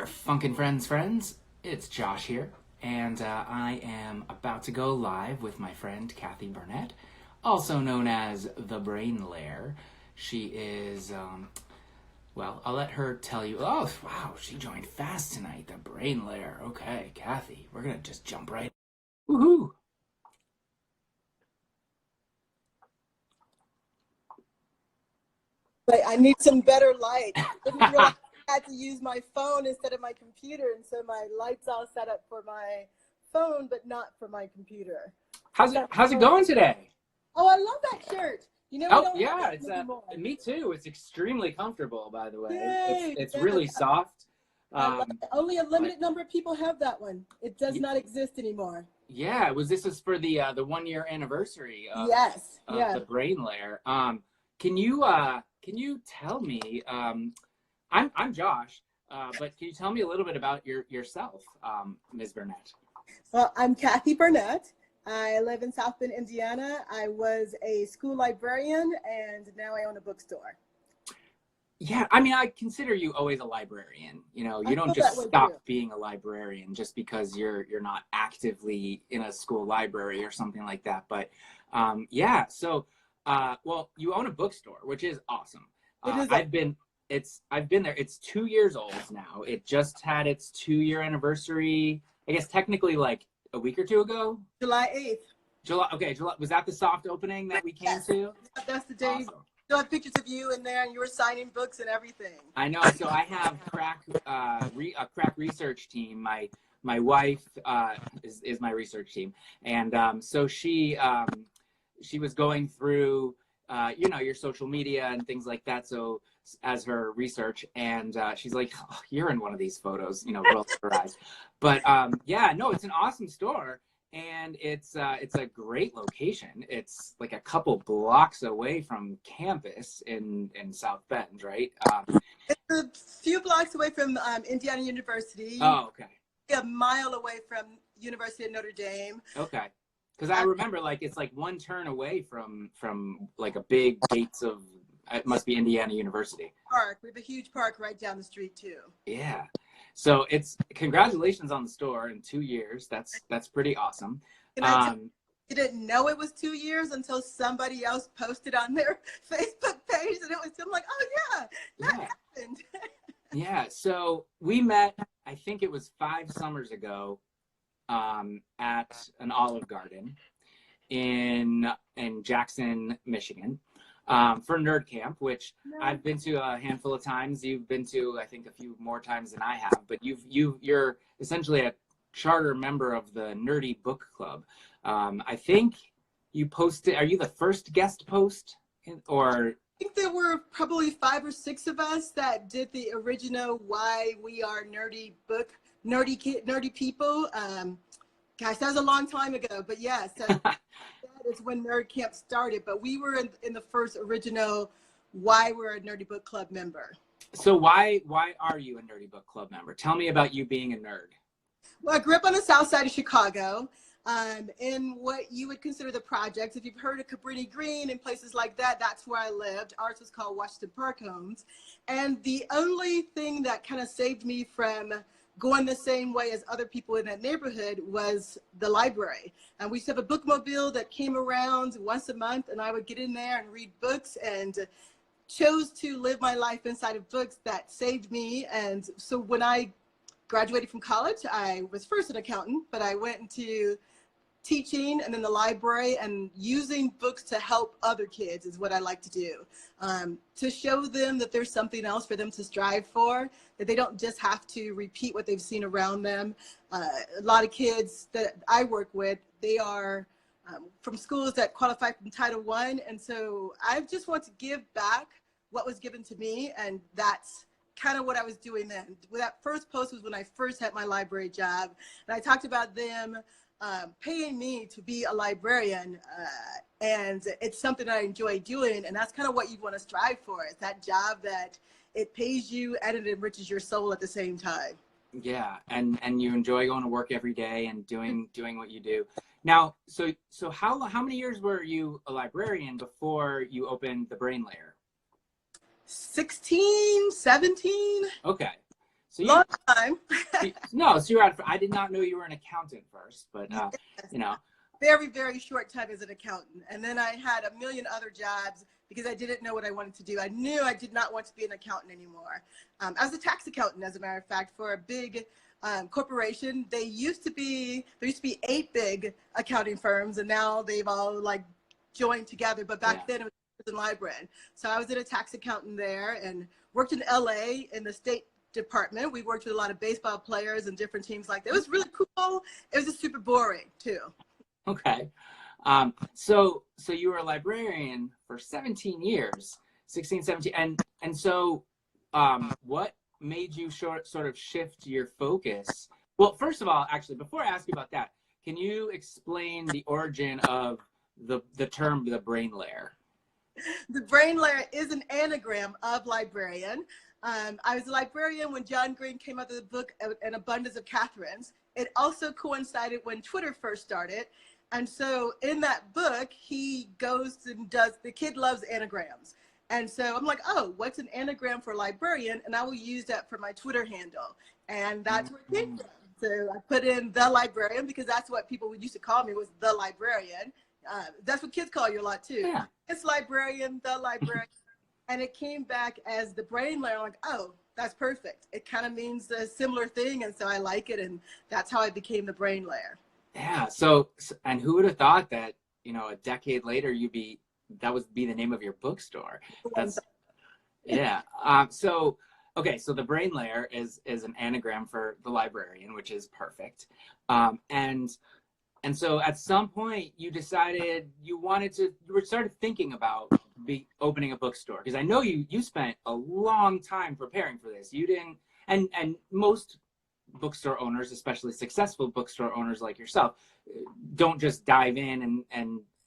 there, Funkin' friends. It's Josh here, and I am about to go live with my friend Kathy Burnette, also known as the Brain Lair. She is, well, I'll let her tell you. Oh, wow, she joined fast tonight, the Brain Lair. Okay, Kathy, we're gonna just jump right. Woohoo! But I need some better light. I didn't realize I had to use my phone instead of my computer, and so my light's all set up for my phone, but not for my computer. How's it going today? Oh, I love that shirt. You know, Oh yeah, it's me too. It's extremely comfortable, by the way. Yay, It's really soft. Only a limited number of people have that one. It does not exist anymore. Yeah, this is for the 1 year anniversary of, yes, the Brain Lair. Can you tell me? I'm Josh, but can you tell me a little bit about yourself, Ms. Burnette? Well, I'm Kathy Burnette. I live in South Bend, Indiana. I was a school librarian, and now I own a bookstore. Yeah, I mean, I consider you always a librarian. You know, you don't just stop being a librarian just because you're not actively in a school library or something like that. But yeah, so well, you own a bookstore, which is awesome. I've been there. It's 2 years old now. It just had its 2 year anniversary. I guess technically like a week or two ago. July 8th. July. Was that the soft opening that we came to? That's the day. Awesome. Still have pictures of you in there, and you were signing books and everything. I know. So I have a crack research team. My wife is my research team, and so she was going through your social media and things like that. So as her research, and she's like, oh, "You're in one of these photos," rolls her eyes. But yeah, no, it's an awesome store. And it's a great location. It's like a couple blocks away from campus in South Bend, right? It's a few blocks away from Indiana University. Oh, okay. A mile away from University of Notre Dame. Okay. Because I remember, like, it's like one turn away from like a big gates of, it must be Indiana University. Park. We have a huge park right down the street too. Yeah. So congratulations on the store in 2 years. That's pretty awesome. You didn't know it was 2 years until somebody else posted on their Facebook page, and I'm like, oh yeah, that happened. Yeah. So we met, I think it was 5 summers ago, at an Olive Garden in Jackson, Michigan. For Nerd Camp, which I've been to a handful of times. You've been to, I think, a few more times than I have. But you're essentially a charter member of the Nerdy Book Club. I think you posted. Are you the first guest post, or? I think there were probably 5 or 6 of us that did the original "Why We Are Nerdy People." Gosh, that was a long time ago, but yeah. So that is when Nerd Camp started. But we were in the first original "Why We're a Nerdy Book Club" member. So why are you a Nerdy Book Club member? Tell me about you being a nerd. Well, I grew up on the south side of Chicago, in what you would consider the projects. If you've heard of Cabrini Green and places like that, that's where I lived. Ours was called Washington Park Homes. And the only thing that kind of saved me from going the same way as other people in that neighborhood was the library. And we used to have a bookmobile that came around once a month, and I would get in there and read books, and chose to live my life inside of books. That saved me. And so when I graduated from college, I was first an accountant, but I went into teaching and then the library, and using books to help other kids is what I like to do. To show them that there's something else for them to strive for, that they don't just have to repeat what they've seen around them. A lot of kids that I work with, they are from schools that qualify from Title I. And so I just want to give back what was given to me. And that's kind of what I was doing then. That first post was when I first had my library job. And I talked about them paying me to be a librarian, and it's something I enjoy doing, and that's kind of what you want to strive for. It's that job that it pays you and it enriches your soul at the same time. Yeah, and you enjoy going to work every day and doing what you do. Now, so how many years were you a librarian before you opened the Brain Lair? 16, 17. Okay. So Long time. no, so you're I did not know you were an accountant first, but Yes. you know. Very, very short time as an accountant. And then I had a million other jobs because I didn't know what I wanted to do. I knew I did not want to be an accountant anymore. I was a tax accountant, as a matter of fact, for a big corporation. There used to be 8 big accounting firms, and now they've all like joined together. But back then it was in librarian. So I was a tax accountant there and worked in LA in the state department. We worked with a lot of baseball players and different teams like that. It was really cool. It was just super boring too. Okay. So you were a librarian for 17 years, 16, 17. And so, what made you sort of shift your focus? Well, first of all, actually, before I ask you about that, can you explain the origin of the term, the Brain Lair? The Brain Lair is an anagram of librarian. I was a librarian when John Green came out with the book, An Abundance of Catherines. It also coincided when Twitter first started. And so in that book, he goes and does, the kid loves anagrams. And so I'm like, oh, what's an anagram for librarian? And I will use that for my Twitter handle. And that's where it came from. So I put in the librarian because that's what people used to call me, was the librarian. That's what kids call you a lot too. Yeah. It's librarian, the librarian. And it came back as the Brain Lair. I'm like, oh, that's perfect. It kind of means a similar thing. And so I like it. And that's how I became the Brain Lair. Yeah. So, and who would have thought that, you know, a decade later, that would be the name of your bookstore. That's, yeah. So, okay. So the Brain Lair is an anagram for the librarian, which is perfect. And so at some point you decided you started thinking about opening a bookstore. Because I know you spent a long time preparing for this. You didn't, and most bookstore owners, especially successful bookstore owners like yourself, don't just dive in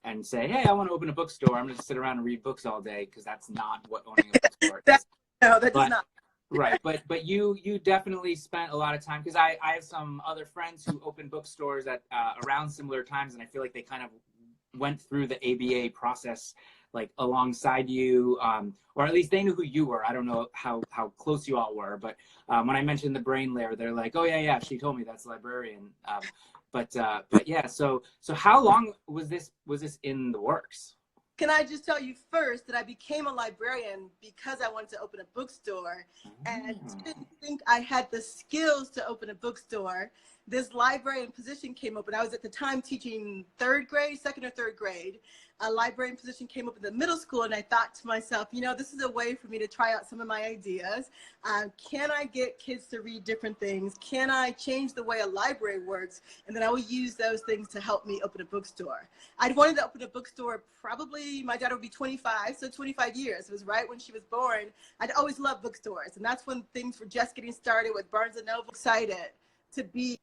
and say, hey, I want to open a bookstore. I'm going to sit around and read books all day, because that's not what owning a bookstore is. No, that does not. Right, but you definitely spent a lot of time, because I have some other friends who opened bookstores at around similar times, and I feel like they kind of went through the ABA process like alongside you, or at least they knew who you were. I don't know how close you all were, but when I mentioned the Brain Lair, they're like, oh yeah, she told me that's librarian. But yeah, so how long was this in the works? Can I just tell you first that I became a librarian because I wanted to open a bookstore, and didn't think I had the skills to open a bookstore. This librarian position came open. I was at the time teaching second or third grade. A librarian position came up in the middle school, and I thought to myself, you know, this is a way for me to try out some of my ideas. Can I get kids to read different things? Can I change the way a library works? And then I will use those things to help me open a bookstore. I'd wanted to open a bookstore, probably my daughter would be 25, so 25 years. It was right when she was born. I'd always loved bookstores, and that's when things were just getting started with Barnes & Noble. Excited to be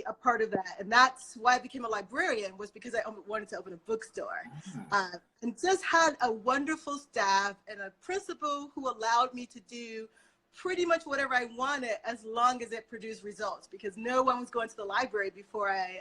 a part of that, and that's why I became a librarian, was because I wanted to open a bookstore, and just had a wonderful staff and a principal who allowed me to do pretty much whatever I wanted, as long as it produced results, because no one was going to the library before I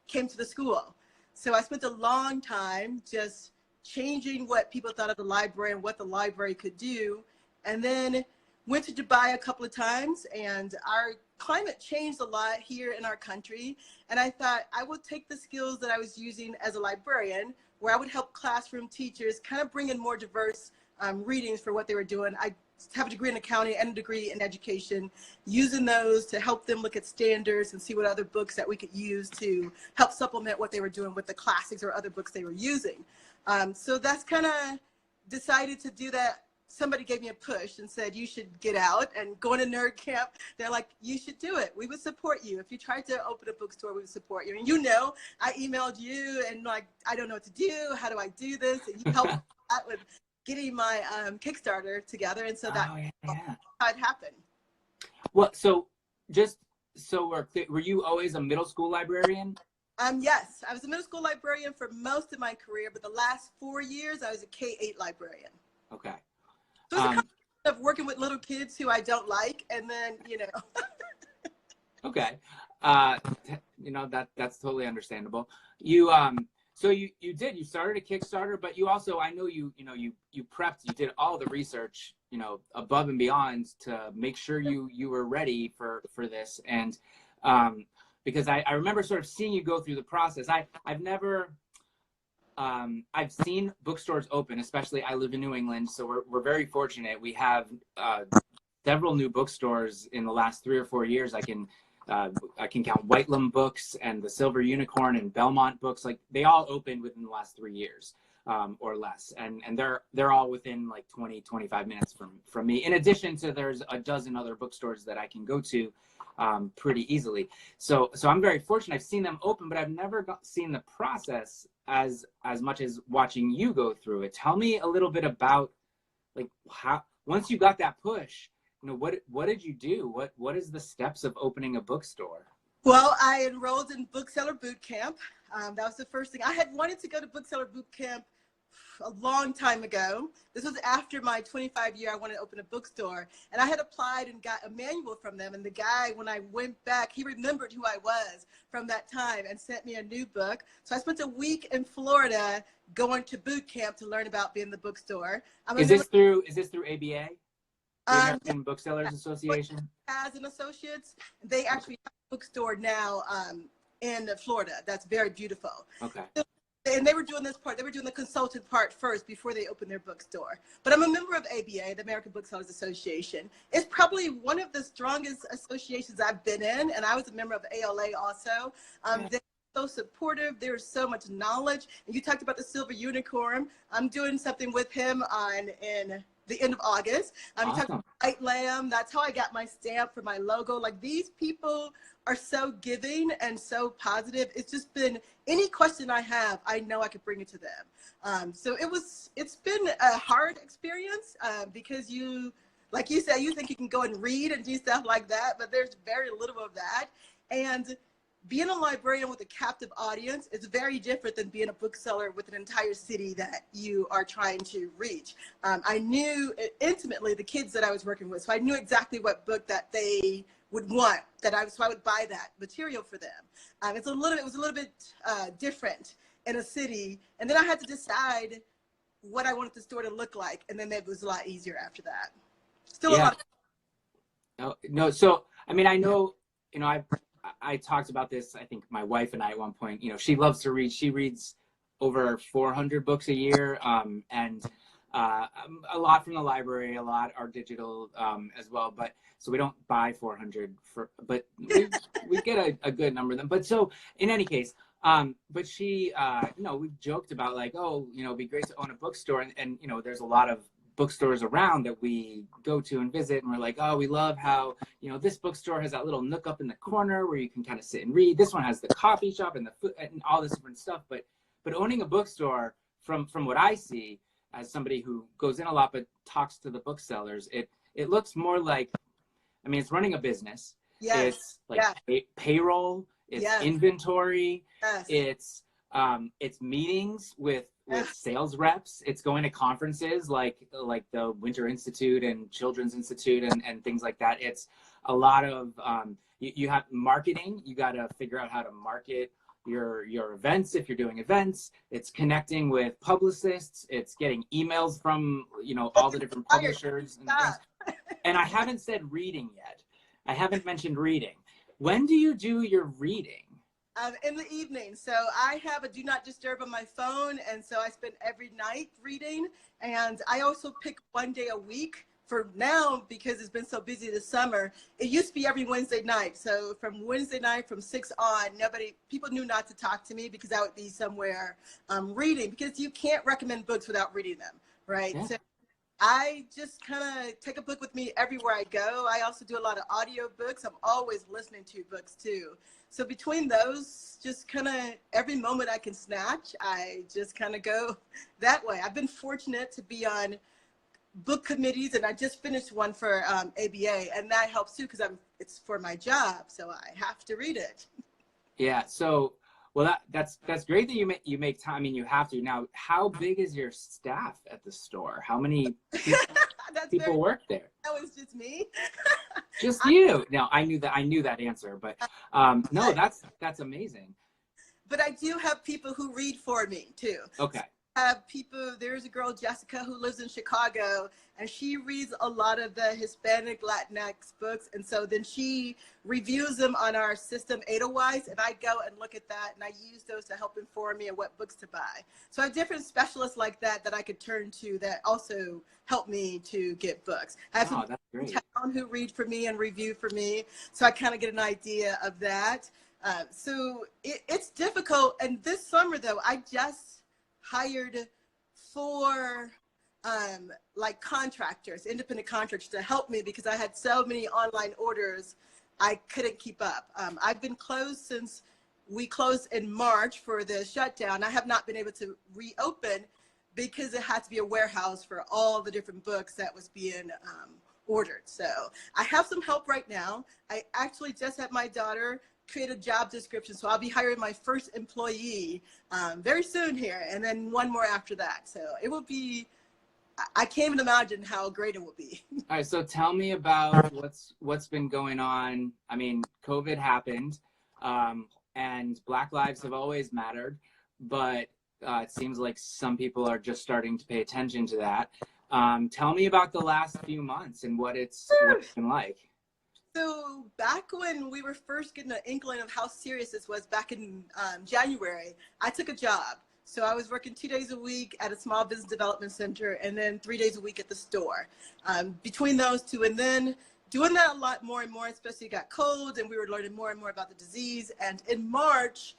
came to the school. So I spent a long time just changing what people thought of the library and what the library could do, and then went to Dubai a couple of times, and our climate changed a lot here in our country. And I thought I would take the skills that I was using as a librarian, where I would help classroom teachers kind of bring in more diverse readings for what they were doing. I have a degree in accounting and a degree in education, using those to help them look at standards and see what other books that we could use to help supplement what they were doing with the classics or other books they were using. So that's kind of decided to do that. Somebody gave me a push and said, you should get out and go into nerd camp. They're like, you should do it. We would support you. If you tried to open a bookstore, we would support you. And you know, I emailed you and like, I don't know what to do. How do I do this? And you helped out with getting my Kickstarter together. And so that's how it happened. Well, so just so we're clear, were you always a middle school librarian? Yes, I was a middle school librarian for most of my career, but the last 4 years, I was a K-8 librarian. Okay. So it's a combination of working with little kids who I don't like, and then, you know. Okay. You know, that's totally understandable. You So you started a Kickstarter, but you also, I know you prepped, you did all the research, above and beyond to make sure you were ready for this. And because I remember sort of seeing you go through the process. I've never, I've seen bookstores open, especially I live in New England, so we're very fortunate. We have several new bookstores in the last 3 or 4 years. I can count Whitelam Books and the Silver Unicorn and Belmont Books. Like, they all opened within the last 3 years or less. And they're all within like 20-25 minutes from me. In addition to, there's a dozen other bookstores that I can go to pretty easily. So I'm very fortunate. I've seen them open, but I've never seen the process as much as watching you go through it. Tell me a little bit about, like, how, once you got that push, what did you do? What is the steps of opening a bookstore? Well, I enrolled in Bookseller Boot Camp. That was the first thing. I had wanted to go to Bookseller Boot Camp a long time ago. This was after my 25-year, I wanted to open a bookstore. And I had applied and got a manual from them. And the guy, when I went back, he remembered who I was from that time and sent me a new book. So I spent a week in Florida going to boot camp to learn about being the bookstore. Is this through ABA? The American Booksellers Association? As an associates, they actually have a bookstore now in Florida. That's very beautiful. Okay. And they were doing this part, they were doing the consultant part first before they opened their bookstore. But I'm a member of ABA, the American Booksellers Association. It's probably one of the strongest associations I've been in, and I was a member of ALA also. They're so supportive. There's so much knowledge. And you talked about the Silver Unicorn. I'm doing something with him in the end of August. Awesome. You talked about White Lamb. That's how I got my stamp for my logo. Like, these people are so giving and so positive. It's just been, any question I have, I know I could bring it to them. So it's been a hard experience because like you said, you think you can go and read and do stuff like that, but there's very little of that. And being a librarian with a captive audience is very different than being a bookseller with an entire city that you are trying to reach. I knew intimately the kids that I was working with, so I knew exactly what book that they would want, so I would buy that material for them. It was a little bit different in a city, and then I had to decide what I wanted the store to look like, and then it was a lot easier after that. Still a lot of no. So I mean, I know, I talked about this, I think my wife and I at one point, she loves to read. She reads over 400 books a year, and a lot from the library, a lot are digital as well. But so we don't buy 400 but we get a good number of them. But so in any case, but she, we've joked about like, oh, it'd be great to own a bookstore. And there's a lot of bookstores around that we go to and visit, and we're like, oh, we love how this bookstore has that little nook up in the corner where you can kind of sit and read. This one has the coffee shop and and all this different stuff. But owning a bookstore, from what I see as somebody who goes in a lot but talks to the booksellers, it looks more like, I mean, it's running a business. Yes. It's like payroll, it's inventory, it's meetings with sales reps, it's going to conferences like the Winter Institute and Children's Institute and things like that. It's a lot of you have marketing. You got to figure out how to market your events if you're doing events. It's connecting with publicists. It's getting emails from all the different publishers and things. And I haven't said reading yet. I haven't mentioned reading. When do you do your reading? In the evening. So I have a do not disturb on my phone, and so I spend every night reading. And I also pick one day a week for now because it's been so busy this summer. It used to be every Wednesday night. So from Wednesday night from 6 on, people knew not to talk to me because I would be somewhere reading, because you can't recommend books without reading them, right? Yeah. So I just kind of take a book with me everywhere I go. I also do a lot of audio books. I'm always listening to books too. So between those, just kind of every moment I can snatch, I just kind of go that way. I've been fortunate to be on book committees, and I just finished one for ABA, and that helps too because it's for my job, so I have to read it. Yeah. So, well, that's great that you make time. I mean, you have to. Now, how big is your staff at the store? How many people work there? That was just me. Just you. No, I knew that answer, but no, that's amazing. but I do have people who read for me too. Okay. Have people, there's a girl, Jessica, who lives in Chicago, and she reads a lot of the Hispanic Latinx books, and so then she reviews them on our system Edelweiss, and I go and look at that, and I use those to help inform me of what books to buy. So I have different specialists like that that I could turn to that also help me to get books. I have Oh, that's great. people who read for me and review for me, so I kind of get an idea of that. So it's difficult, and this summer, though, I just hired 4 like contractors, independent contractors, to help me because I had so many online orders I couldn't keep up. I've been closed since we closed in March for the shutdown. I have not been able to reopen because it had to be a warehouse for all the different books that was being ordered. So I have some help right now. I actually just had my daughter create a job description, so I'll be hiring my first employee very soon here, and then 1 more after that. So it will be, I can't even imagine how great it will be. All right, so tell me about what's been going on. I mean, COVID happened, and Black lives have always mattered, but it seems like some people are just starting to pay attention to that. Tell me about the last few months and what it's been like. So back when we were first getting an inkling of how serious this was back in January, I took a job. So I was working 2 days a week at a small business development center and then 3 days a week at the store. Between those 2, and then doing that a lot more and more, especially it got cold and we were learning more and more about the disease. And in March,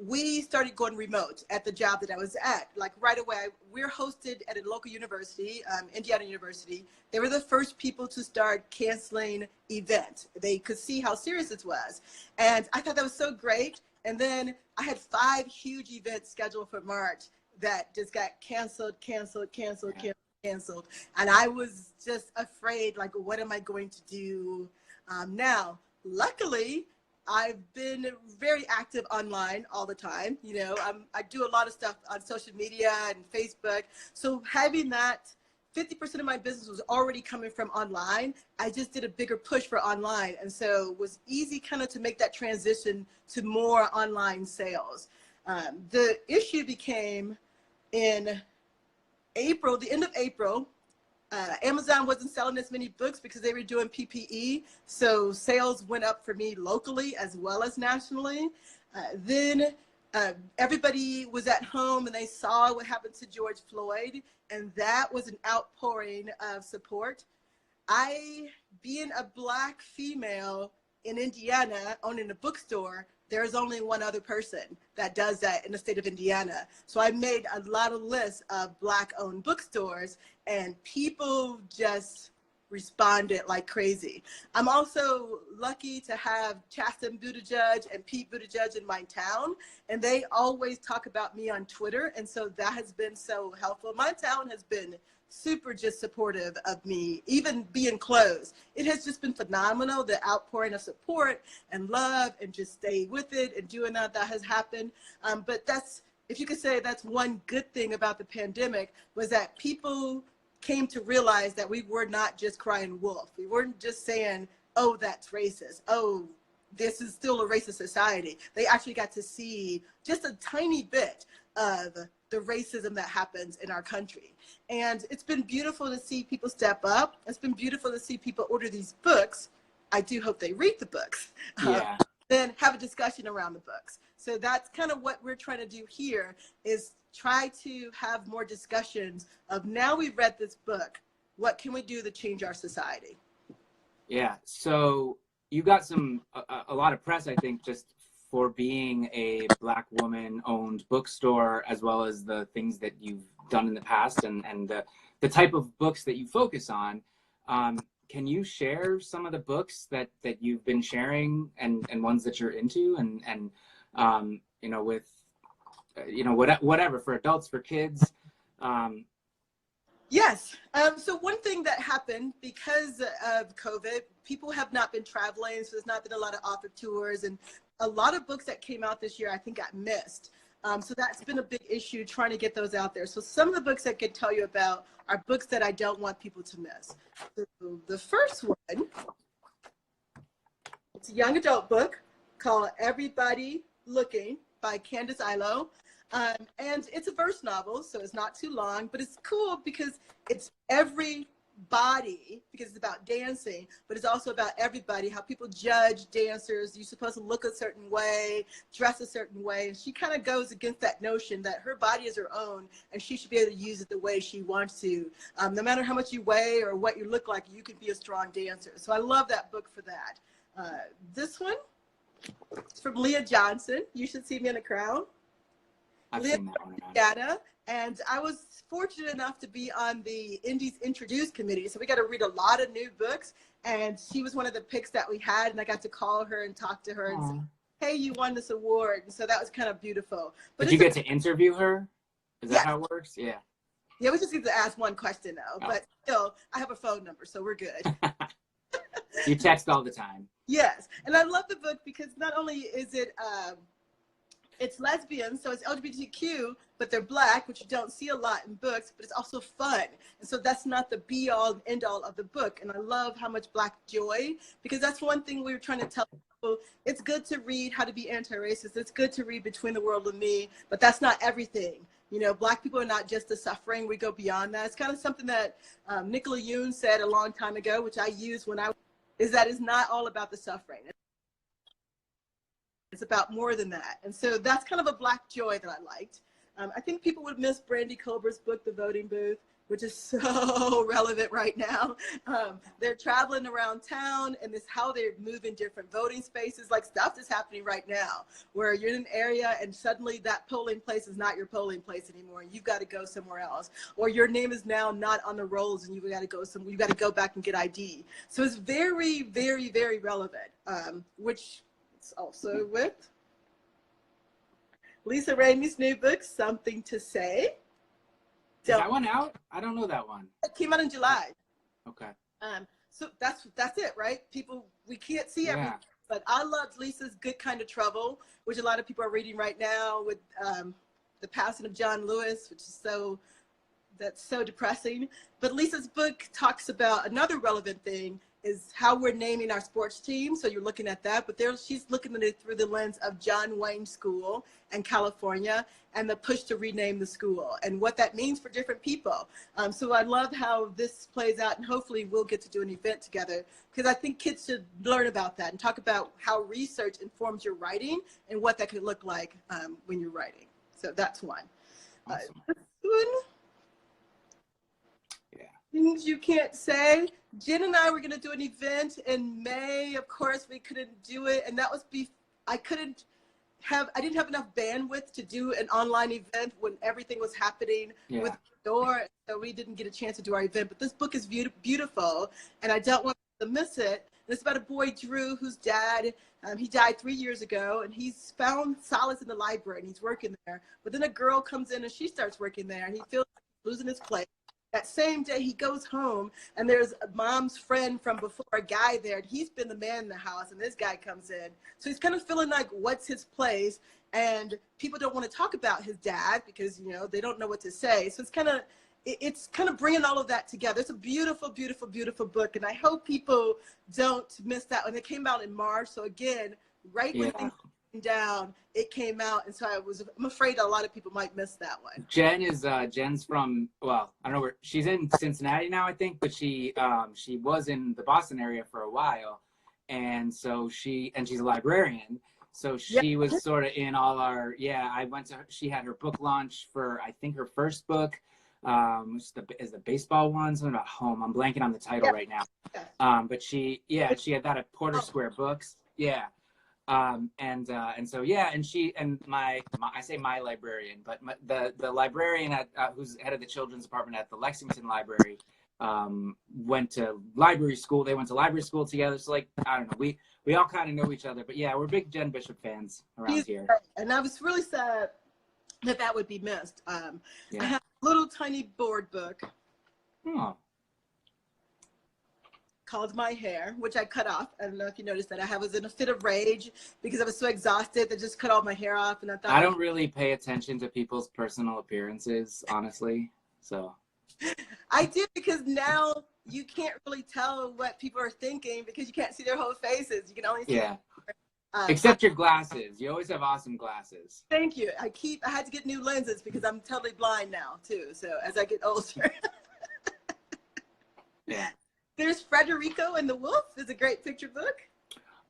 we started going remote at the job that I was at. Like right away, we're hosted at a local university, Indiana University. They were the first people to start canceling events. They could see how serious it was. And I thought that was so great. And then I had 5 huge events scheduled for March that just got canceled. And I was just afraid, like, what am I going to do now? Luckily, I've been very active online all the time. You know, I do a lot of stuff on social media and Facebook. So having that, 50% of my business was already coming from online. I just did a bigger push for online. And so it was easy kind of to make that transition to more online sales. The issue became in April, the end of April. Amazon wasn't selling as many books because they were doing PPE. So sales went up for me locally as well as nationally. Then everybody was at home and they saw what happened to George Floyd, and that was an outpouring of support. Being a Black female in Indiana owning a bookstore, there's only one other person that does that in the state of Indiana. So I made a lot of lists of Black-owned bookstores, and people just responded like crazy. I'm also lucky to have Chasten Buttigieg and Pete Buttigieg in my town, and they always talk about me on Twitter, and so that has been so helpful. My town has been super just supportive of me, even being closed. It has just been phenomenal, the outpouring of support and love and just stay with it and doing that has happened. But that's, if you could say that's one good thing about the pandemic, was that people came to realize that we were not just crying wolf. We weren't just saying, oh, that's racist. Oh, this is still a racist society. They actually got to see just a tiny bit of the racism that happens in our country. And it's been beautiful to see people step up. It's been beautiful to see people order these books. I do hope they read the books. Yeah. Then have a discussion around the books. So that's kind of what we're trying to do here, is try to have more discussions of, now we've read this book, what can we do to change our society? Yeah, so you got a lot of press, I think, just for being a Black woman-owned bookstore, as well as the things that you've done in the past and the type of books that you focus on. Can you share some of the books that you've been sharing and ones that you're into, and you know, with whatever, for adults, for kids? Yes. So one thing that happened because of COVID, people have not been traveling, so there's not been a lot of author tours, and a lot of books that came out this year, I think, got missed. So that's been a big issue, trying to get those out there. So some of the books I could tell you about are books that I don't want people to miss. So the first one, it's a young adult book called Everybody Looking by Candace Ilo. And it's a verse novel, so it's not too long, but it's cool because it's everybody, because it's about dancing, but it's also about everybody, how people judge dancers. You're supposed to look a certain way, dress a certain way. And she kind of goes against that notion that her body is her own and she should be able to use it the way she wants to. No matter how much you weigh or what you look like, you can be a strong dancer. So I love that book for that. This one is from Leah Johnson. You Should See Me in a Crowd. I've Leah seen that one. Data, and I was fortunate enough to be on the Indies Introduced committee, so we got to read a lot of new books, and she was one of the picks that we had, and I got to call her and talk to her and say, hey, you won this award, and so that was kind of beautiful. But did you get to interview her? Is that how it works? Yeah. Yeah, we just get to ask one question though, but still, I have a phone number, so we're good. You text all the time. Yes, and I love the book because not only is it it's lesbian, so it's LGBTQ, but they're Black, which you don't see a lot in books, but it's also fun. And so that's not the be all and end all of the book. And I love how much Black joy, because that's one thing we were trying to tell people. It's good to read How to Be Anti-Racist. It's good to read Between the World and Me, but that's not everything. You know, Black people are not just the suffering. We go beyond that. It's kind of something that Nicola Yoon said a long time ago, which I use when is that it's not all about the suffering. It's about more than that. And so that's kind of a Black joy that I liked. I think people would miss Brandy Culber's book, The Voting Booth, which is so relevant right now. They're traveling around town, and this how they move in different voting spaces. Like, stuff is happening right now where you're in an area and suddenly that polling place is not your polling place anymore. And you've got to go somewhere else, or your name is now not on the rolls and you've got to go somewhere. You got to go back and get ID. So it's very, very, very relevant, which is also with Lisa Ramey's new book, Something to Say. Is that one out? I don't know that one. It came out in July. Okay. So that's it, right? People, we can't see everything, but I loved Lisa's Good Kind of Trouble, which a lot of people are reading right now with the passing of John Lewis, which is that's so depressing. But Lisa's book talks about another relevant thing, is how we're naming our sports team. So you're looking at that, but she's looking at it through the lens of John Wayne School in California and the push to rename the school and what that means for different people. So I love how this plays out, and hopefully we'll get to do an event together, because I think kids should learn about that and talk about how research informs your writing and what that could look like when you're writing. So that's one. Awesome. This one. Things You Can't Say. Jen and I were going to do an event in May. Of course, we couldn't do it. And that was I didn't have enough bandwidth to do an online event when everything was happening with the door. So we didn't get a chance to do our event. But this book is beautiful, and I don't want to miss it. And it's about a boy, Drew, whose dad, he died 3 years ago, and he's found solace in the library, and he's working there. But then a girl comes in, and she starts working there, and he feels like he's losing his place. That same day, he goes home, and there's a mom's friend from before, a guy there, and he's been the man in the house, and this guy comes in. So he's kind of feeling like, what's his place? And people don't want to talk about his dad because, you know, they don't know what to say. So it's kind of bringing all of that together. It's a beautiful, beautiful, beautiful book, and I hope people don't miss that one. It came out in March, so again, right when things down, it came out, and so I'm afraid a lot of people might miss that one. Jen's from, well, I don't know where she's in, Cincinnati now, I think, but she was in the Boston area for a while, and so she's a librarian, so she was sort of in all our she had her book launch for, I think, her first book, is the baseball one, something about home. I'm blanking on the title right now, but she had that at Porter Square Books, and so I say my librarian, but the librarian who's head of the children's department at the Lexington Library went to library school. They went to library school together. So, like, I don't know, we all kind of know each other. But yeah, we're big Jen Bishop fans around here. And I was really sad that would be missed. I have a little tiny board book. Oh. Called My Hair, which I cut off. I don't know if you noticed that. I was in a fit of rage because I was so exhausted that just cut all my hair off, and I thought, I don't really pay attention to people's personal appearances, honestly. So I do, because now you can't really tell what people are thinking because you can't see their whole faces. You can only see Except your glasses. You always have awesome glasses. Thank you. I had to get new lenses because I'm totally blind now too. So as I get older. Yeah. There's Frederico and the Wolf is a great picture book.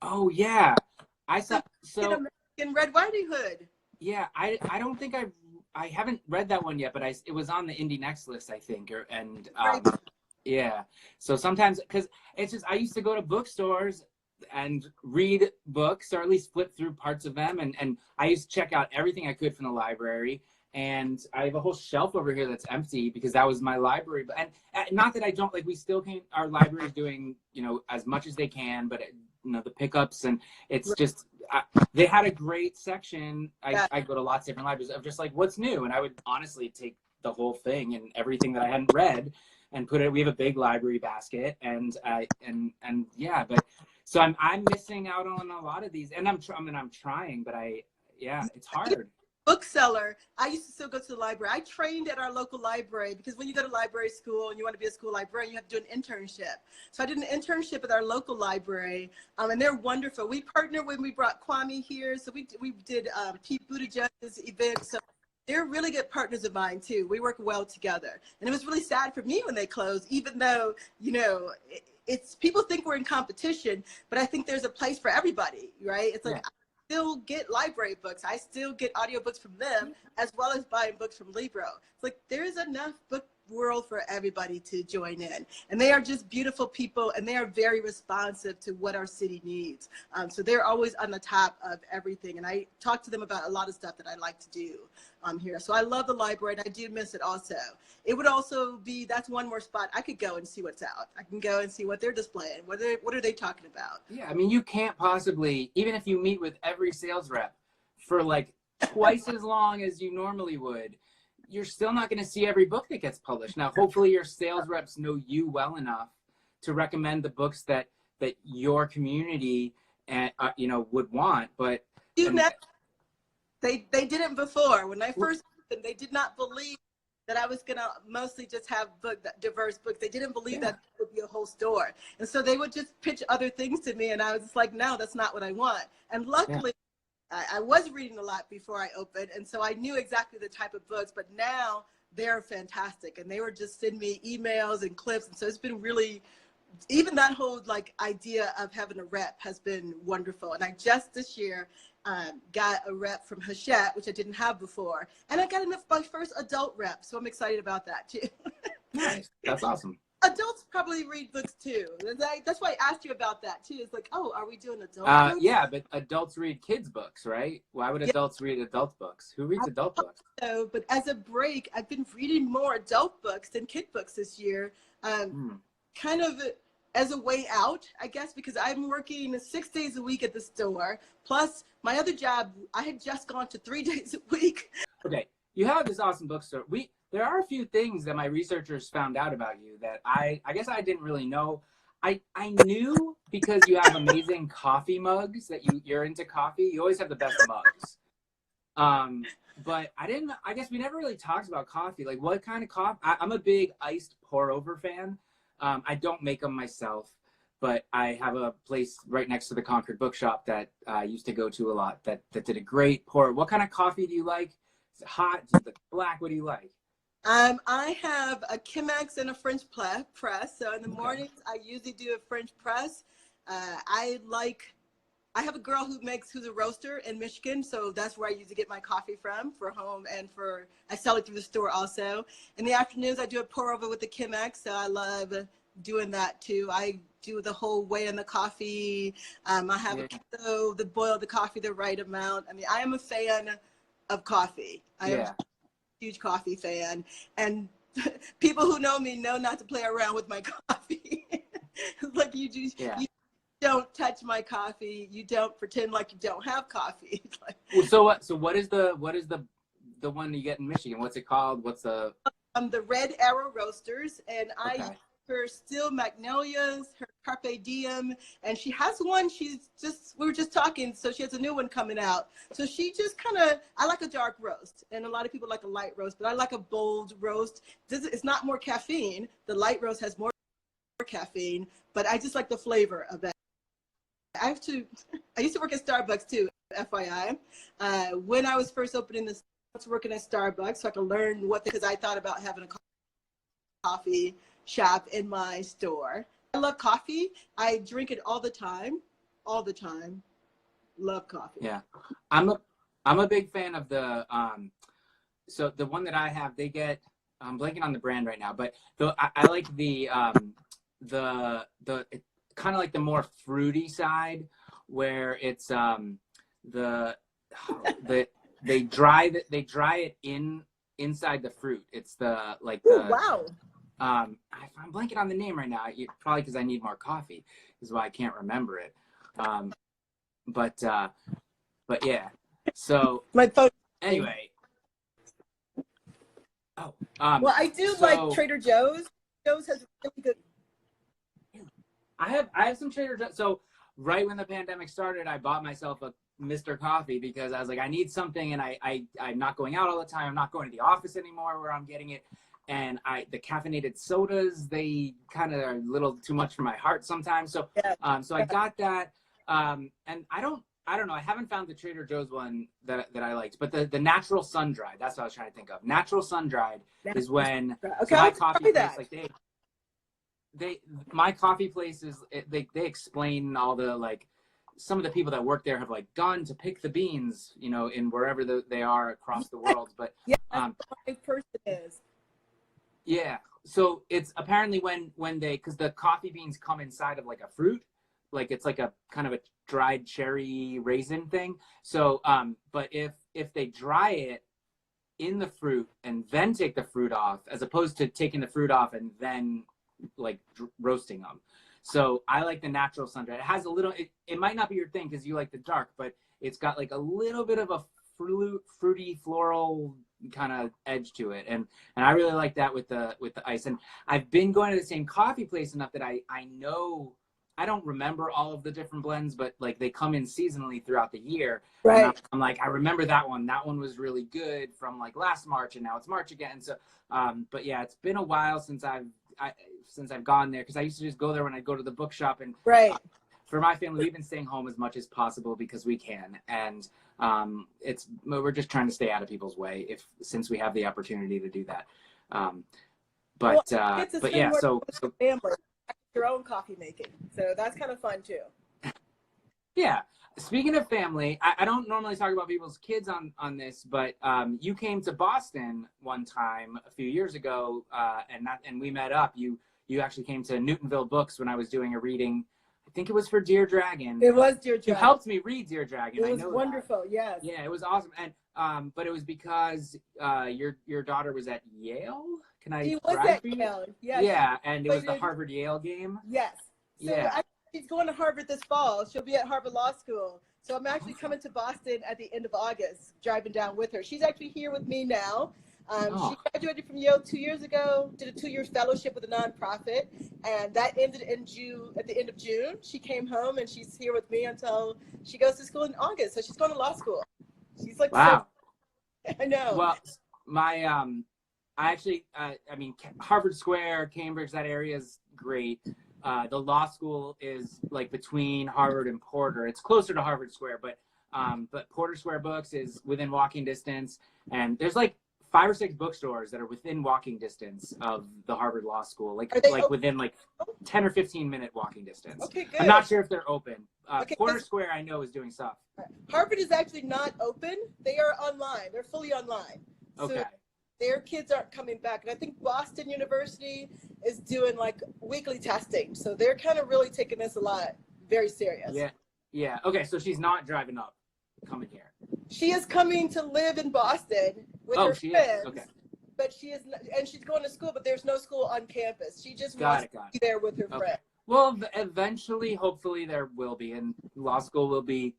Oh yeah. I saw so in Red Riding Hood. Yeah, I don't think I haven't read that one yet, but it was on the Indie Next list, I think, Right. Yeah. So sometimes, because it's just, I used to go to bookstores and read books, or at least flip through parts of them, and I used to check out everything I could from the library. And I have a whole shelf over here that's empty because that was my library. And not that I don't, like, we still can, our library is doing, as much as they can, but the pickups, and it's just, they had a great section. I go to lots of different libraries of just like, what's new? And I would honestly take the whole thing and everything that I hadn't read and put it. We have a big library basket, and yeah. But so I'm missing out on a lot of these, and I'm trying, but it's hard. Bookseller. I used to still go to the library. I trained at our local library because when you go to library school and you want to be a school librarian, you have to do an internship. So I did an internship at our local library, and they're wonderful. We partnered when we brought Kwame here, so we did Pete Buttigieg's event. So they're really good partners of mine too. We work well together, and it was really sad for me when they closed, even though it's people think we're in competition, but I think there's a place for everybody, right? It's like. Yeah. Still get library books. I still get audiobooks from them as well as buying books from Libro. It's like there's enough book world for everybody to join in. And they are just beautiful people, and they are very responsive to what our city needs. So they're always on the top of everything. And I talk to them about a lot of stuff that I like to do here. So I love the library, and I do miss it also. It would also be, that's one more spot I could go and see what's out. I can go and see what they're displaying. What are they talking about? Yeah, I mean, you can't possibly, even if you meet with every sales rep for like twice as long as you normally would, you're still not going to see every book that gets published. Now, hopefully your sales reps know you well enough to recommend the books that your community would want. But they didn't before. When I first opened, they did not believe that I was going to mostly just have diverse books. They didn't believe that would be a whole store. And so they would just pitch other things to me. And I was just like, no, that's not what I want. And luckily, I was reading a lot before I opened. And so I knew exactly the type of books. But now they're fantastic. And they were just sending me emails and clips. And so it's been really, even that whole idea of having a rep has been wonderful. And I just this year got a rep from Hachette, which I didn't have before. And I got my first adult rep. So I'm excited about that too. Nice. That's awesome. Adults probably read books too. That's why I asked you about that too. It's like, oh, are we doing adult books? Yeah, but adults read kids' books, right? Why would adults read adult books? Who reads adult books? So, but as a break, I've been reading more adult books than kid books this year. Kind of as a way out, I guess, because I'm working 6 days a week at the store. Plus, my other job, I had just gone to 3 days a week. Okay, you have this awesome bookstore. There are a few things that my researchers found out about you that I guess I didn't really know. I knew because you have amazing coffee mugs that you're into coffee. You always have the best mugs. But I guess we never really talked about coffee. Like what kind of coffee? I'm a big iced pour over fan. I don't make them myself, but I have a place right next to the Concord Bookshop that I used to go to a lot that did a great pour. What kind of coffee do you like? Is it hot? Is it black? What do you like? I have a Chemex and a French press. So in the mornings, I usually do a French press. I have a girl who's a roaster in Michigan. So that's where I usually get my coffee from for home, and I sell it through the store also. In the afternoons, I do a pour over with the Chemex. So I love doing that too. I do the whole way in the coffee. I have a keto, the boil the coffee the right amount. I mean, I am a fan of coffee. I am a huge coffee fan, and people who know me know not to play around with my coffee. Like you don't touch my coffee. You don't pretend like you don't have coffee. Well, so what is the one you get in Michigan? What's it called? What's the Red Arrow Roasters, and I use her Steel Magnolias, her Carpe Diem, and she has one. We were just talking, so she has a new one coming out. So she just I like a dark roast, and a lot of people like a light roast, but I like a bold roast. It's not more caffeine. The light roast has more caffeine, but I just like the flavor of that. I used to work at Starbucks too, FYI. When I was first opening this, I was working at Starbucks so I could learn because I thought about having a coffee shop in my store. I love coffee. I drink it all the time. All the time. Love coffee. Yeah. I'm a big fan of the so the one that I have, they get, I'm blanking on the brand right now, but I like the kind of like the more fruity side, where it's they dry it inside the fruit. It's wow. I'm blanking on the name right now. Probably because I need more coffee is why I can't remember it. But yeah. So my phone. Anyway. Oh. Well, I do like Trader Joe's. Joe's has really good. I have some Trader Joe's. So right when the pandemic started, I bought myself a Mr. Coffee because I was like, I need something, and I'm not going out all the time. I'm not going to the office anymore where I'm getting it. And the caffeinated sodas, they kind of are a little too much for my heart sometimes. So so I got that. And I don't know. I haven't found the Trader Joe's one that I liked, but the natural sun dried. That's what I was trying to think of. Natural sun dried is when my coffee place, like my coffee place is they explain all the like some of the people that work there have like gone to pick the beans, you know, in wherever they are across the world. But my person is. Yeah. So it's apparently when because the coffee beans come inside of like a fruit, like it's like a kind of a dried cherry raisin thing. So, but if they dry it in the fruit and then take the fruit off, as opposed to taking the fruit off and then like roasting them. So I like the natural sun dried. It has a little, it might not be your thing because you like the dark, but it's got like a little bit of a fruity floral kind of edge to it, and I really like that with the ice. And I've been going to the same coffee place enough that I know, I don't remember all of the different blends, but like they come in seasonally throughout the year. Right. And I'm like, I remember that one was really good from like last March, and now it's March again. So but yeah, it's been a while since I've gone there, because I used to just go there when I go to the bookshop. And for my family, we've been staying home as much as possible because we can, and we're just trying to stay out of people's way since we have the opportunity to do that. But yeah, so family, your own coffee making, so that's kind of fun too. Yeah. Speaking of family, I don't normally talk about people's kids on this, but you came to Boston one time a few years ago, and we met up. You actually came to Newtonville Books when I was doing a reading. I think it was for Dear Dragon. It was Dear Dragon. You helped me read Dear Dragon. It was wonderful. That. Yes. Yeah, it was awesome. And but it was because your daughter was at Yale. Can I? She was at Yale. Yes. Yeah, and it was the Harvard Yale game. Yes. So yeah. She's going to Harvard this fall. She'll be at Harvard Law School. So I'm actually coming to Boston at the end of August, driving down with her. She's actually here with me now. She graduated from Yale 2 years ago, did a 2-year fellowship with a nonprofit, and that ended in June. At the end of June, she came home, and she's here with me until she goes to school in August. So she's going to law school. She's like, wow. So, I know. Well, my I actually, I mean, Harvard Square, Cambridge, that area is great. The law school is like between Harvard and Porter. It's closer to Harvard Square, but Porter Square Books is within walking distance, and there's like 5 or 6 bookstores that are within walking distance of the Harvard Law School, like within like 10 or 15-minute walking distance. Okay, good. I'm not sure if they're open. Okay, Porter Square, I know, is doing stuff. Harvard is actually not open. They are online. They're fully online. Okay. So their kids aren't coming back. And I think Boston University is doing like weekly testing. So they're kind of really taking this very serious. Yeah. Yeah. Okay. So she's not driving up, coming here. She is coming to live in Boston with her friends. Okay. But she is, and she's going to school, but there's no school on campus. She just wants to be there with her friends. Well, eventually, hopefully there will be, and law school will be,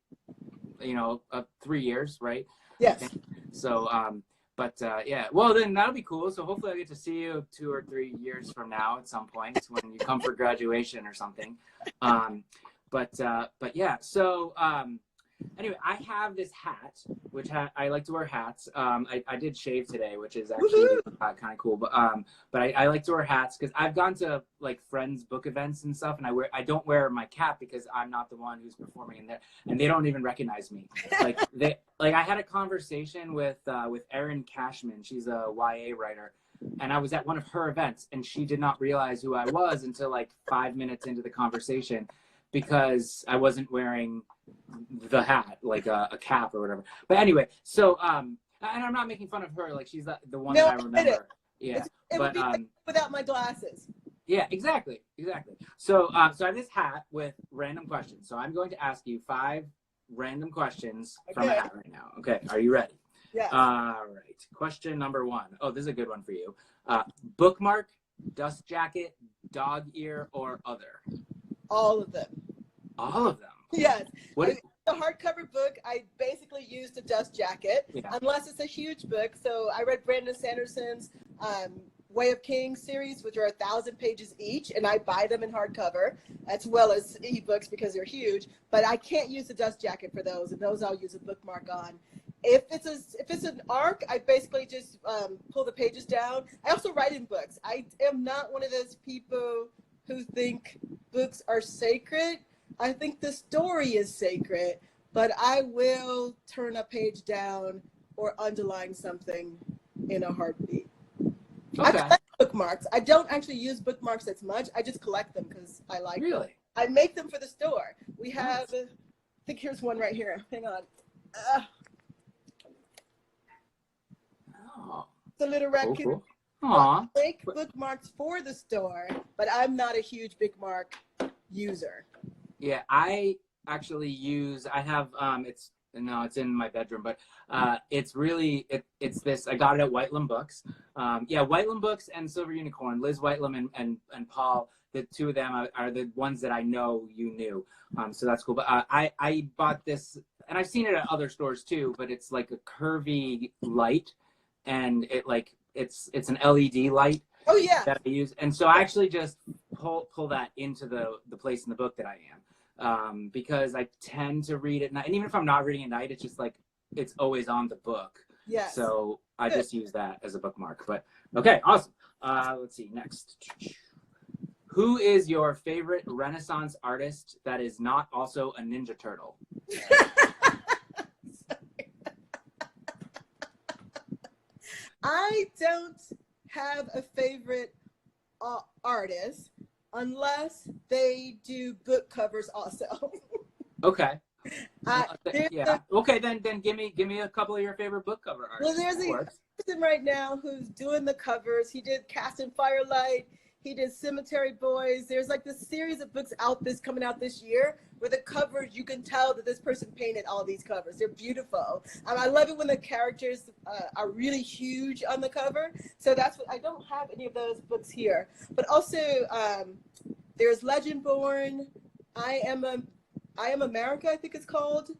3 years, right? Yes. So, yeah, well, then that'll be cool. So hopefully I'll get to see you 2 or 3 years from now at some point when you come for graduation or something. But yeah, so Anyway, I have this hat, which I like to wear hats. I did shave today, which is actually kind of cool. But I like to wear hats because I've gone to like friends' book events and stuff, and I don't wear my cap because I'm not the one who's performing in there, and they don't even recognize me. Like I had a conversation with Erin Cashman. She's a YA writer. And I was at one of her events, and she did not realize who I was until like 5 minutes into the conversation, because I wasn't wearing the hat, like a cap or whatever. But anyway, so and I'm not making fun of her, like she's the one that I remember. Yeah, it would be like without my glasses. Yeah, exactly. So so I have this hat with random questions. So I'm going to ask you 5 random questions from a hat right now. Okay, are you ready? Yeah. All right. Question number 1. Oh, this is a good one for you. Bookmark, dust jacket, dog ear, or other? All of them. All of them? Yes. What? The hardcover book, I basically used a dust jacket, unless it's a huge book. So I read Brandon Sanderson's Way of Kings series, which are 1,000 pages each, and I buy them in hardcover as well as ebooks because they're huge. But I can't use the dust jacket for those, and those I'll use a bookmark on. If it's an arc, I basically just pull the pages down. I also write in books. I am not one of those people who think books are sacred. I think the story is sacred, but I will turn a page down or underline something in a heartbeat. Okay. I collect bookmarks. I don't actually use bookmarks as much. I just collect them because I like them. I make them for the store. We have, I think here's one right here. Hang on. The little raccoon. I make bookmarks for the store, but I'm not a huge bookmark user. Yeah, I actually use, I have, it's in my bedroom, but it's really, it's this, I got it at Whitelam Books. Yeah, Whitelam Books and Silver Unicorn, Liz Whitelam and Paul, the two of them are the ones that I know you knew. So that's cool. But I bought this, and I've seen it at other stores too, but it's like a curvy light, and it's an LED light. Oh yeah. That I use, and so I actually just pull that into the place in the book that I am, because I tend to read at night, and even if I'm not reading at night, it's just like it's always on the book. Yes. So I just use that as a bookmark. But okay, awesome. Let's see next. Who is your favorite Renaissance artist that is not also a Ninja Turtle? I don't have a favorite artist unless they do book covers also. Okay. Okay, then give me a couple of your favorite book cover artists. Well, there's a person right now who's doing the covers. He did Cast in Firelight. He did Cemetery Boys. There's like this series of books coming out this year where the covers, you can tell that this person painted all these covers. They're beautiful. I love it when the characters are really huge on the cover. So that's what, I don't have any of those books here. But also there's Legend Born, I Am America, I think it's called,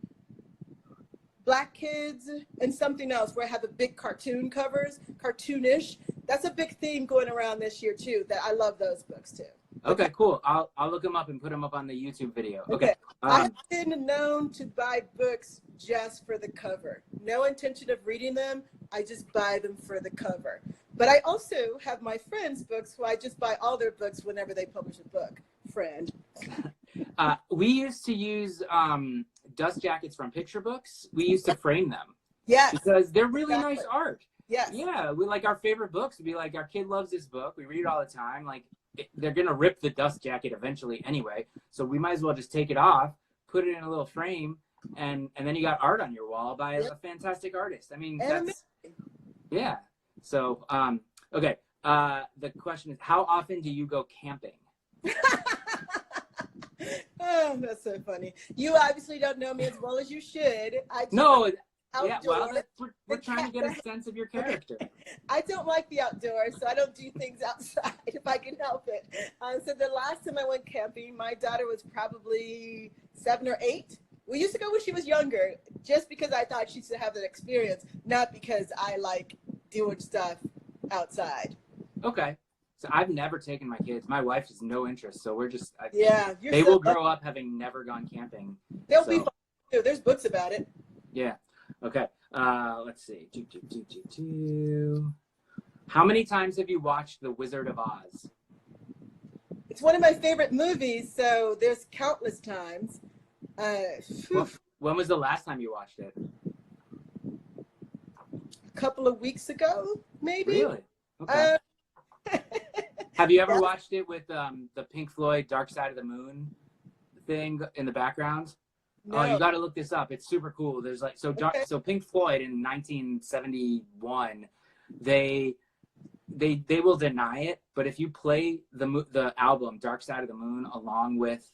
Black Kids, and something else where I have the big cartoon covers, cartoonish. That's a big theme going around this year too, that I love those books too. Okay, cool. I'll look them up and put them up on the YouTube video. Okay. I have been known to buy books just for the cover. No intention of reading them. I just buy them for the cover. But I also have my friends' books who I just buy all their books whenever they publish a book. Friend. We used to use dust jackets from picture books. We used to frame them. Yes. Because they're really nice art. Yes. Yeah, we like our favorite books would be like, our kid loves this book. We read it all the time. Like, they're going to rip the dust jacket eventually anyway. So we might as well just take it off, put it in a little frame, and then you got art on your wall by a fantastic artist. I mean, that's, yeah. So, okay. The question is, how often do you go camping? Oh, that's so funny. You obviously don't know me as well as you should. No. Yeah, well, we're trying to get a sense of your character. I don't like the outdoors, so I don't do things outside if I can help it. So the last time I went camping, my daughter was probably 7 or 8. We used to go when she was younger, just because I thought she should have that experience, not because I like doing stuff outside. Okay. So I've never taken my kids. My wife has no interest, so we're just, yeah. They will grow up having never gone camping. They'll be fine. There's books about it. Yeah. Okay. Let's see. How many times have you watched The Wizard of Oz? It's one of my favorite movies, so there's countless times. When was the last time you watched it? A couple of weeks ago, maybe. Really? Okay. Have you ever Yes. watched it with the Pink Floyd Dark Side of the Moon thing in the background? No. Oh, you got to look this up. It's super cool. There's like so Pink Floyd in 1971, they will deny it, but if you play the album Dark Side of the Moon along with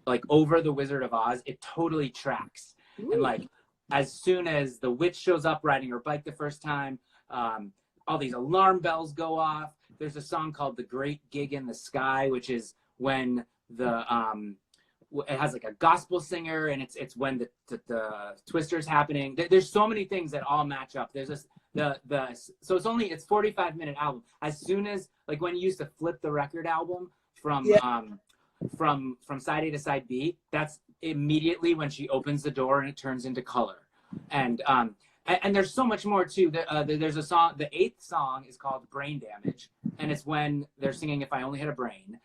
like Over the Wizard of Oz, it totally tracks. Ooh. And like as soon as the witch shows up riding her bike the first time, all these alarm bells go off. There's a song called The Great Gig in the Sky, which is when it has like a gospel singer, and it's when the twister's happening. There's so many things that all match up. There's this so it's 45-minute album. As soon as like when you used to flip the record album from side A to side B, that's immediately when she opens the door and it turns into color. And there's so much more too. There's a song. The 8th song is called Brain Damage, and it's when they're singing If I Only Had a Brain.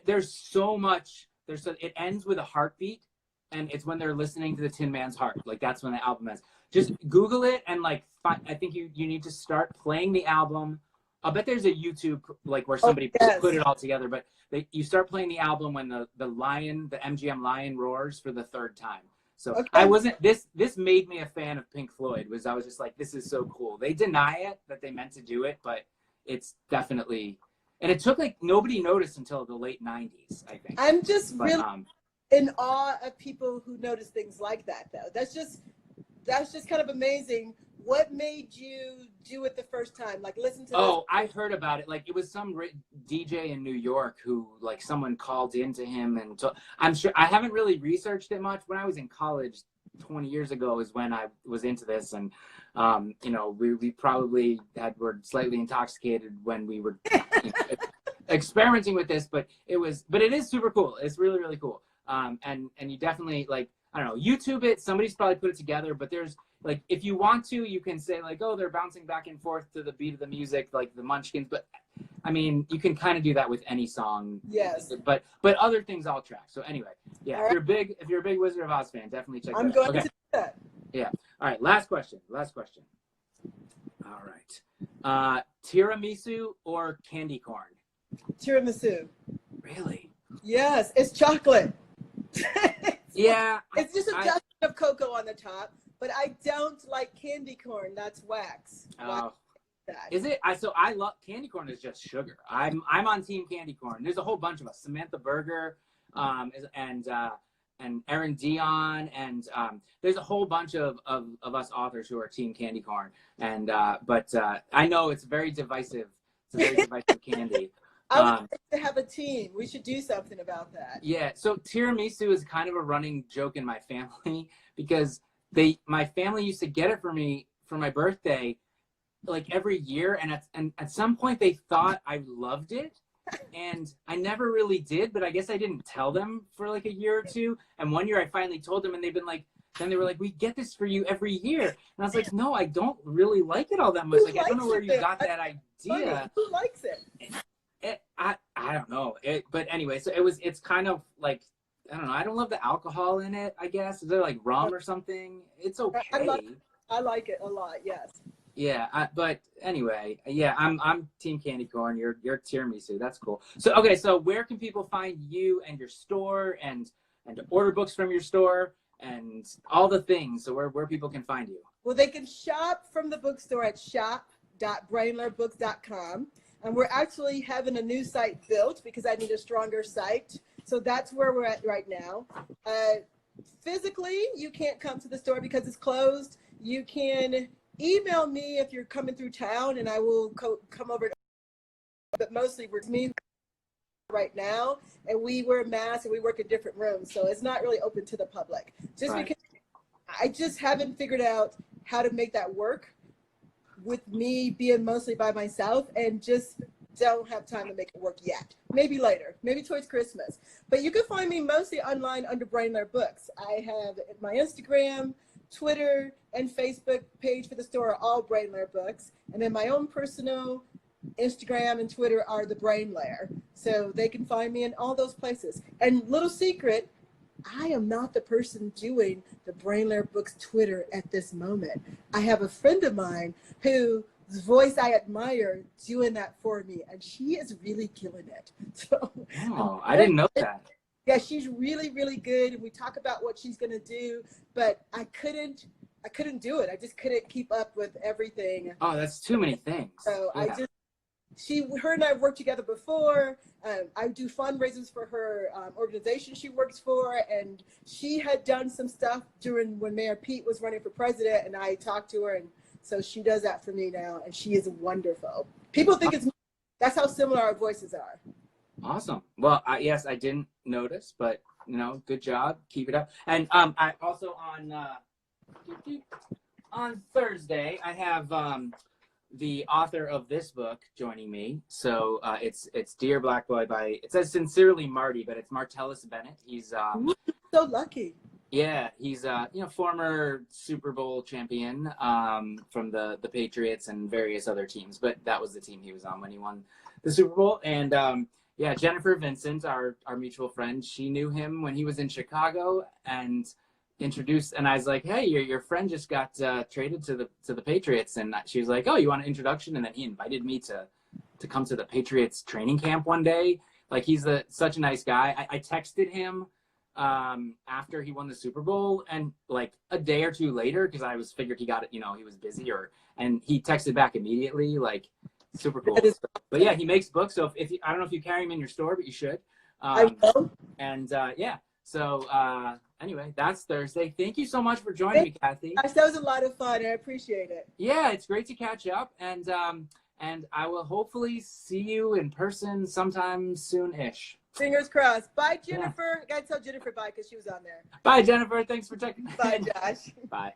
There's so much. It ends with a heartbeat, and it's when they're listening to the Tin Man's Heart. Like that's when the album ends. Just Google it and like I think you need to start playing the album. I'll bet there's a YouTube like where somebody put it all together. But you start playing the album when the MGM lion roars for the 3rd time. So I wasn't this made me a fan of Pink Floyd. I was just like, this is so cool. They deny it that they meant to do it, but it's definitely. And it took like nobody noticed until the late 90s, I think. I'm just really in awe of people who notice things like that, though. That's just kind of amazing. What made you do it the first time? Like listen to. Oh, I heard about it. Like it was some DJ in New York who like someone called into him, and I'm sure I haven't really researched it much. When I was in college 20 years ago is when I was into this, and we probably were slightly intoxicated when we were experimenting with this, but it is super cool. It's really, really cool. And you definitely like, I don't know, YouTube it. Somebody's probably put it together, but there's like, if you want to, you can say like, oh, they're bouncing back and forth to the beat of the music, like the Munchkins. But I mean, you can kind of do that with any song. Yes. But other things all track. So anyway, yeah. If you're a big Wizard of Oz fan, definitely check that out. I'm going to do that. Yeah. All right. Last question. All right. Tiramisu or candy corn? Tiramisu. Really? Yes, it's chocolate. Yeah. It's just a dusting of cocoa on the top, but I don't like candy corn. That's wax. Is it? I love candy corn. Is just sugar. I'm on team candy corn. There's a whole bunch of us. Samantha Berger, and Erin Dion, and there's a whole bunch of us authors who are team candy corn. And but I know it's very divisive. It's a very divisive candy. I would like to have a team. We should do something about that. Yeah. So tiramisu is kind of a running joke in my family because my family used to get it for me for my birthday like every year, and at some point they thought I loved it, and I never really did, but I guess I didn't tell them for like a year or two, and one year I finally told them, and they were like, we get this for you every year, and I was like, no, I don't really like it all that much. Like I don't know where you got that idea. Who likes it? I don't know it, but anyway, so it's kind of like, I don't know, I don't love the alcohol in it, I guess. Is there like rum or something? It's okay. I like it a lot, yes. Yeah, but anyway, yeah, I'm team candy corn. You're tiramisu. That's cool. So okay, so where can people find you and your store and order books from your store and all the things? So where people can find you? Well, they can shop from the bookstore at shop.brainlairbooks.com. And we're actually having a new site built because I need a stronger site. So that's where we're at right now. Physically, you can't come to the store because it's closed. You can email me if you're coming through town, and I will come over. But mostly we're me right now, and we wear masks and we work in different rooms. So it's not really open to the public. Because I just haven't figured out how to make that work with me being mostly by myself and just don't have time to make it work yet. Maybe later, maybe towards Christmas. But you can find me mostly online under Brain Lair Books. I have my Instagram, Twitter, and Facebook page for the store are all Brain Lair Books. And then my own personal Instagram and Twitter are the Brain Lair. So they can find me in all those places. And little secret, I am not the person doing the Brain Lair Books Twitter at this moment. I have a friend of mine whose voice I admire doing that for me, and she is really killing it. So, I didn't know that. Yeah, she's really, really good, and we talk about what she's gonna do, but I couldn't do it. I just couldn't keep up with everything. Oh, that's too many things. So yeah. Her and I have worked together before. I do fundraisers for her organization she works for, and she had done some stuff during when Mayor Pete was running for president, and I talked to her, and so she does that for me now, and she is wonderful. People think that's how similar our voices are. Awesome. Well, yes, I didn't notice, but good job. Keep it up. And I also on Thursday I have the author of this book joining me. So it's Dear Black Boy it says Sincerely Marty, but it's Martellus Bennett. He's so lucky. Yeah, he's former Super Bowl champion from the Patriots and various other teams, but that was the team he was on when he won the Super Bowl. And Jennifer Vincent, our mutual friend, she knew him when he was in Chicago and introduced, and I was like, hey, your friend just got traded to the Patriots, and she was like, oh, you want an introduction? And then he invited me to come to the Patriots training camp one day. Like, he's such a nice guy. I texted him after he won the Super Bowl, and like a day or two later, because I figured he got it, he was busy, and he texted back immediately, like, super cool. But yeah, he makes books, so if I don't know if you carry him in your store, but you should. I will. And so anyway, that's Thursday. Thank you so much for joining me, Kathy. That was a lot of fun. I appreciate it. Yeah, it's great to catch up, and I will hopefully see you in person sometime soon-ish. Fingers crossed. Bye, Jennifer. I gotta tell Jennifer bye because she was on there. Bye, Jennifer. Thanks for checking. Bye, Josh. Bye.